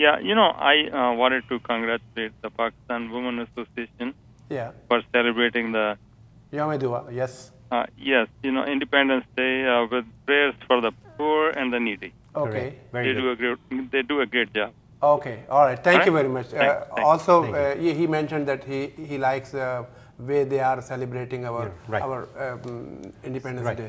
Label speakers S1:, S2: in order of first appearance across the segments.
S1: Yeah, I wanted to congratulate the Pakistan Women Association for celebrating the
S2: Yom Dua. Yes.
S1: Yes, Independence Day with prayers for the poor and the needy.
S2: Okay.
S1: They do a great job.
S2: Okay, all right. Thank you very much.
S1: Thanks.
S2: Also, he mentioned that he likes way they are celebrating our Independence Day.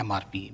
S3: MRP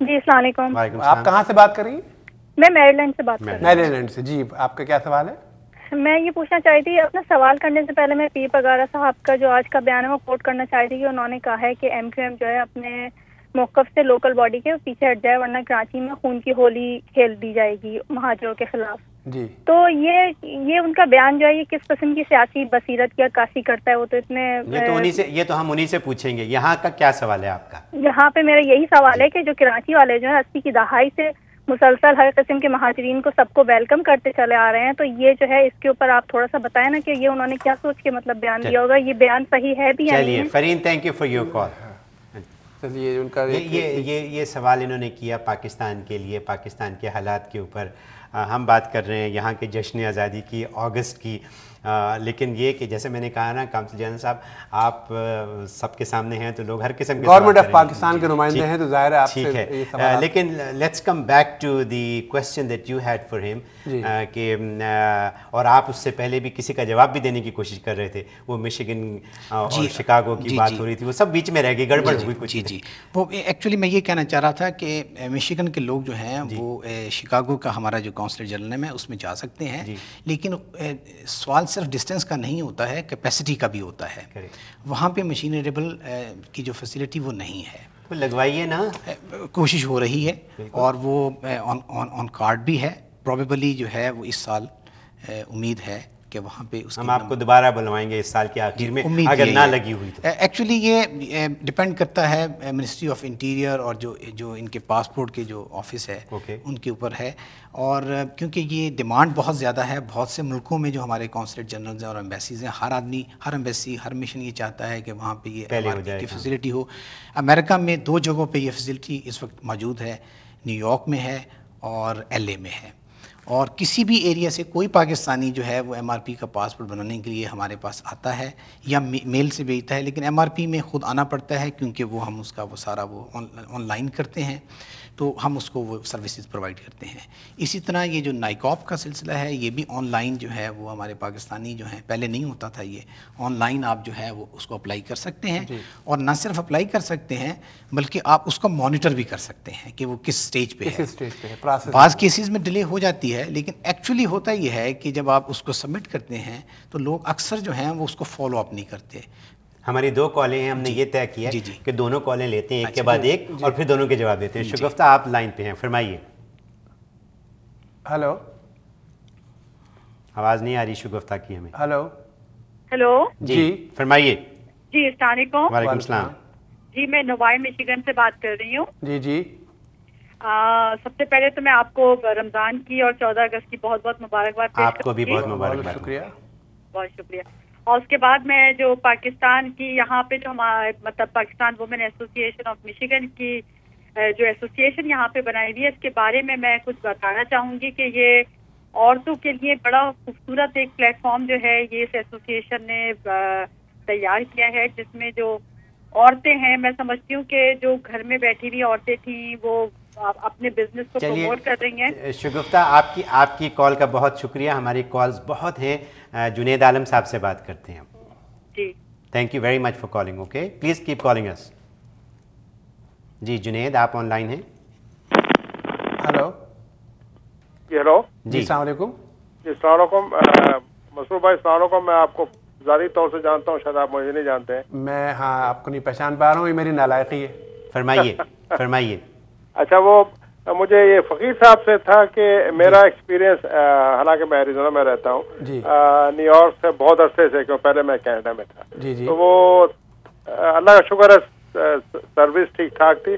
S4: جی السلام علیکم.
S2: آپ کہاں سے بات کر رہی ہیں؟
S4: میں میریلینڈ سے بات کر رہی ہوں.
S2: میریلینڈ سے. جی آپ کا کیا سوال ہے؟
S4: میں یہ پوچھنا چاہی تھی, اپنا سوال کرنے سے پہلے میں پیر پگارا صاحب کا جو آج کا بیان ہے وہ کوٹ کرنا چاہتی تھی کہ انہوں نے کہا ہے کہ ایم کیو ایم جو ہے اپنے موقف سے لوکل باڈی کے پیچھے ہٹ جائے ورنہ کراچی میں خون کی ہولی کھیل دی جائے گی مہاجروں کے خلاف.
S2: جی
S4: تو یہ ان کا بیان جو ہے یہ کس قسم کی سیاسی بصیرت کی عکاسی کرتا ہے؟ وہ تو اتنے
S5: یہ تو ہم انہی سے پوچھیں گے. یہاں کا کیا سوال ہے آپ کا؟
S4: یہاں پہ میرا یہی سوال ہے کہ جو کراچی والے جو ہے 80 کی دہائی سے مسلسل ہر قسم کے مہاجرین کو سب کو ویلکم کرتے چلے آ رہے ہیں, تو یہ جو ہے اس کے اوپر آپ تھوڑا سا بتائیں نا کہ یہ انہوں نے کیا سوچ کے مطلب بیان دیا ہوگا, یہ بیان صحیح ہے بھی یا نہیں؟
S5: چلیے foreign, thank you for your call.
S2: چلیے ان کا
S5: یہ سوال انہوں نے کیا پاکستان کے لیے, پاکستان کے حالات کے اوپر. ہم بات کر رہے ہیں یہاں کے جشن آزادی کی, اگست کی, لیکن یہ کہ جیسے میں نے کہا نا کونسل جنرل صاحب, آپ سب کے سامنے ہیں تو لوگ ہر قسم کے
S2: گورنمنٹ آف پاکستان کے نمائندے ہیں تو ظاہر ہے آپ سے
S5: ٹھیک ہے. لیکن let's come back to the question that you had for him, کہ اور آپ اس سے پہلے بھی کسی کا جواب بھی دینے کی کوشش کر رہے تھے. وہ مشیگن اور شکاگو کی بات ہو رہی تھی, وہ سب بیچ میں رہ گئی, گڑبڑ ہوئی کچھ.
S3: جی وہ ایکچولی میں یہ کہنا چاہ رہا تھا کہ مشیگن کے لوگ جو ہیں وہ شکاگو کا ہمارا جو کونسلر جنرل ہے میں اس میں جا سکتے ہیں, لیکن سوال صرف ڈسٹینس کا نہیں ہوتا ہے, کیپیسٹی کا بھی ہوتا ہے. وہاں پہ مشینریبل کی جو فیسلٹی وہ نہیں ہے,
S5: لگوائیے نا.
S3: کوشش ہو رہی ہے اور وہ آن کارڈ بھی ہے. پروبیبلی جو ہے وہ اس سال امید ہے کہ وہاں پہ
S5: ہم آپ کو دوبارہ بلوائیں گے اس سال کے آخر میں اگر نہ لگی ہوئی تو.
S3: ایکچولی یہ ڈپینڈ کرتا ہے منسٹری آف انٹیریئر اور جو ان کے پاسپورٹ کے جو آفس ہے ان کے اوپر ہے. اور کیونکہ یہ ڈیمانڈ بہت زیادہ ہے, بہت سے ملکوں میں جو ہمارے کونسلیٹ جنرلز ہیں اور ایمبیسیز ہیں, ہر آدمی, ہر ایمبیسی, ہر مشن یہ چاہتا ہے کہ وہاں پہ یہ کی فیسلٹی ہو. امریکہ میں 2 جگہوں پہ یہ فیسلٹی اس وقت موجود ہے, نیو یارک میں ہے اور ایل اے میں ہے. اور کسی بھی ایریا سے کوئی پاکستانی جو ہے وہ ایم آر پی کا پاسپورٹ بنانے کے لیے ہمارے پاس آتا ہے یا میل سے بھیجتا ہے, لیکن ایم آر پی میں خود آنا پڑتا ہے کیونکہ وہ ہم اس کا وہ سارا وہ آن لائن کرتے ہیں, تو ہم اس کو وہ سروسز پرووائڈ کرتے ہیں. اسی طرح یہ جو نائکاپ کا سلسلہ ہے یہ بھی آن لائن جو ہے وہ ہمارے پاکستانی جو ہیں, پہلے نہیں ہوتا تھا, یہ آن لائن آپ جو ہے وہ اس کو اپلائی کر سکتے ہیں. اور نہ صرف اپلائی کر سکتے ہیں بلکہ آپ اس کو مانیٹر بھی کر سکتے ہیں کہ وہ کس سٹیج پہ ہے. بعض کیسز میں ڈیلے ہو جاتی ہے, لیکن ایکچولی ہوتا یہ ہے کہ جب آپ اس کو سبمٹ کرتے ہیں تو لوگ اکثر جو ہیں وہ اس کو فالو اپ نہیں کرتے.
S5: ہماری 2 کالیں ہیں, ہم نے یہ طے کیا کہ دونوں کالیں لیتے ہیں ایک کے بعد ایک اور پھر دونوں کے جواب دیتے ہیں. شگفتہ آپ لائن پہ ہیں, فرمائیے.
S2: ہلو,
S5: آواز نہیں آ رہی شگفتہ کی ہمیں.
S4: ہلو
S5: جی فرمائیے.
S4: جی السلام علیکم.
S5: وعلیکم السلام.
S4: جی میں نوائی مشیگن سے بات کر رہی ہوں.
S2: جی
S4: سب سے پہلے تو میں آپ کو رمضان کی اور 14 اگست کی بہت بہت مبارکباد پیش کرتی ہوں.
S5: آپ کو بھی بہت مبارکباد.
S2: شکریہ.
S4: بہت شکریہ. اور اس کے بعد میں جو پاکستان کی یہاں پہ جو ہمارا مطلب پاکستان وومن ایسوسی ایشن آف مشیگن کی جو ایسوسیشن یہاں پہ بنائی ہوئی ہے اس کے بارے میں کچھ بتانا چاہوں گی کہ یہ عورتوں کے لیے بڑا خوبصورت ایک پلیٹ فارم جو ہے یہ اس ایسوسیشن نے تیار کیا ہے, جس میں جو عورتیں ہیں, میں سمجھتی ہوں کہ جو گھر میں بیٹھی ہوئی عورتیں تھیں وہ اپنے بزنس کو پروموٹ کر رہی ہیں.
S5: شگفتہ آپ کی کال کا بہت شکریہ. ہماری کالز بہت ہیں. جنید عالم صاحب سے بات کرتے ہیں.
S4: جی
S5: thank you very much for calling. Okay please keep calling us. جی جنید آپ آن لائن ہیں.
S2: ہلو.
S6: جی ہلو.
S5: جی
S6: السلام علیکم. جی السلام علیکم مسرور بھائی. السلام علیکم. میں آپ کو ذاتی طور سے جانتا ہوں, شاید آپ مجھے نہیں جانتے ہیں.
S2: میں آپ کو نہیں پہچان پا رہا ہوں, یہ میری نالائقی ہے.
S5: فرمائیے.
S6: اچھا, وہ مجھے یہ فقیر صاحب سے تھا کہ میرا ایکسپیرینس, حالانکہ میں ایریزونا میں رہتا ہوں, نیو یارک سے بہت عرصے سے, کیوں پہلے میں کینیڈا میں تھا, تو وہ اللہ کا شکر ہے سروس ٹھیک ٹھاک تھی.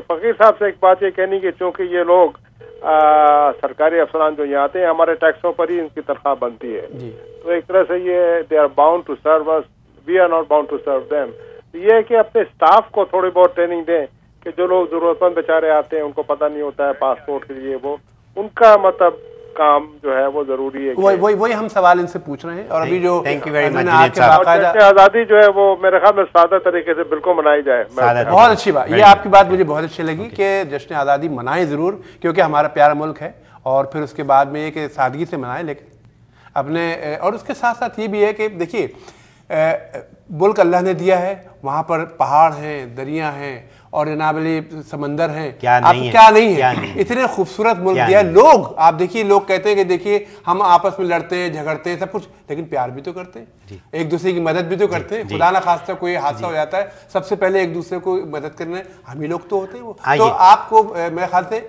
S6: فقیر صاحب سے ایک بات یہ کہنی کہ چونکہ یہ لوگ سرکاری افسران جو یہاں آتے ہیں ہمارے ٹیکسوں پر ہی ان کی تنخواہ بنتی ہے, تو ایک طرح سے یہ they are bound to serve us, we are not bound to serve them. یہ ہے کہ اپنے اسٹاف کو تھوڑی بہت ٹریننگ دیں کہ جو لوگ ضرورت مند بیچارے آتے ہیں ان کو پتہ نہیں ہوتا ہے پاسپورٹ کے لیے, وہ ان کا مطلب کام جو ہے وہ ضروری ہے.
S2: وہی ہم سوال ان سے پوچھ رہے ہیں. اور ابھی جو
S6: آزادی جو ہے وہ میرے خیال میں سادہ طریقے سے بالکل منائی جائے.
S2: بہت اچھی بات, یہ آپ کی بات مجھے بہت اچھی لگی کہ جشن آزادی منائیں ضرور, کیونکہ ہمارا پیارا ملک ہے, اور پھر اس کے بعد میں یہ کہ سادگی سے منائیں, لیکن اپنے, اور اس کے ساتھ ساتھ یہ بھی ہے کہ دیکھیے ملک اللہ نے دیا ہے, وہاں پر پہاڑ ہیں, دریا ہیں اور جناب علی سمندر ہیں, کیا نہیں ہے, اتنے خوبصورت ملک دیا ہے. لوگ آپ دیکھیے, لوگ کہتے ہیں کہ دیکھیے ہم آپس میں لڑتے ہیں, جھگڑتے ہیں, سب کچھ, لیکن پیار بھی تو کرتے ہیں, ایک دوسرے کی مدد بھی تو کرتے ہیں. خدا نہ خواستہ کوئی حادثہ ہو جاتا ہے, سب سے پہلے ایک دوسرے کو مدد کرنے ہم ہی لوگ تو ہوتے ہیں. وہ تو آپ کو میرے خیال سے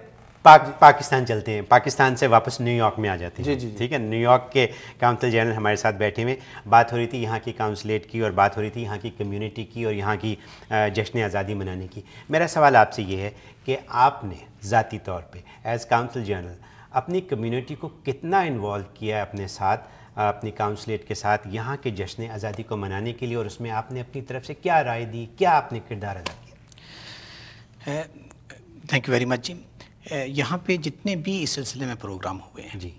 S5: پاکستان چلتے ہیں, پاکستان سے واپس نیو یارک میں آ جاتے ہیں. ٹھیک ہے, نیو یارک کے کونسل جنرل ہمارے ساتھ بیٹھے ہوئے, بات ہو رہی تھی یہاں کی کونسلیٹ کی اور بات ہو رہی تھی یہاں کی کمیونٹی کی اور یہاں کی جشن آزادی منانے کی. میرا سوال آپ سے یہ ہے کہ آپ نے ذاتی طور پہ ایز کونسل جنرل اپنی کمیونٹی کو کتنا انوالو کیا ہے اپنے ساتھ, اپنی کونسلیٹ کے ساتھ یہاں کے جشن آزادی کو منانے کے لیے, اور اس میں آپ نے اپنی طرف سے کیا رائے دی, کیا آپ نے کردار ادا کیا؟
S3: تھینک یو ویری مچ جی. یہاں پہ جتنے بھی اس سلسلے میں پروگرام ہوئے ہیں,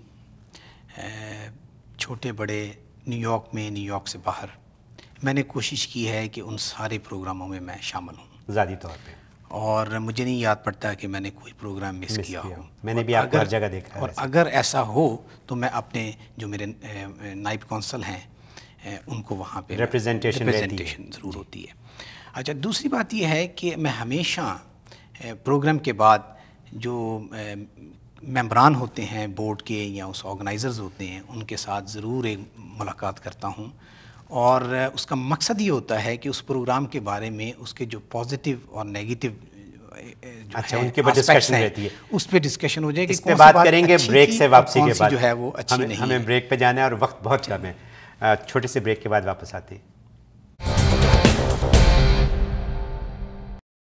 S3: چھوٹے بڑے, نیو یارک میں, نیو یارک سے باہر, میں نے کوشش کی ہے کہ ان سارے پروگراموں میں میں شامل ہوں
S5: ذاتی طور پہ, اور
S3: مجھے نہیں یاد پڑتا کہ میں نے کوئی پروگرام مس کیا ہو.
S5: میں نے بھی آپ کو ہر جگہ دیکھا ہے,
S3: اور اگر ایسا ہو تو میں اپنے جو میرے نائب کونسل ہیں ان کو وہاں پہ
S5: ریپرزنٹیشن
S3: ضرور ہوتی ہے. اچھا, دوسری بات یہ ہے کہ میں ہمیشہ پروگرام کے بعد جو ممبران ہوتے ہیں بورڈ کے یا اس آرگنائزرز ہوتے ہیں ان کے ساتھ ضرور ایک ملاقات کرتا ہوں, اور اس کا مقصد یہ ہوتا ہے کہ اس پروگرام کے بارے میں اس کے جو پازیٹیو اور نیگیٹو
S5: ان کے بعد ڈسکشن رہتی ہے,
S3: اس پہ ڈسکشن ہو جائے گی.
S5: اس پہ بات کریں گے بریک سے واپسی کے بعد,
S3: جو ہے وہ اچھی نہیں ہے.
S5: ہمیں بریک پہ جانا ہے اور وقت بہت کم ہے. چھوٹے سے بریک کے بعد واپس آتے ہیں.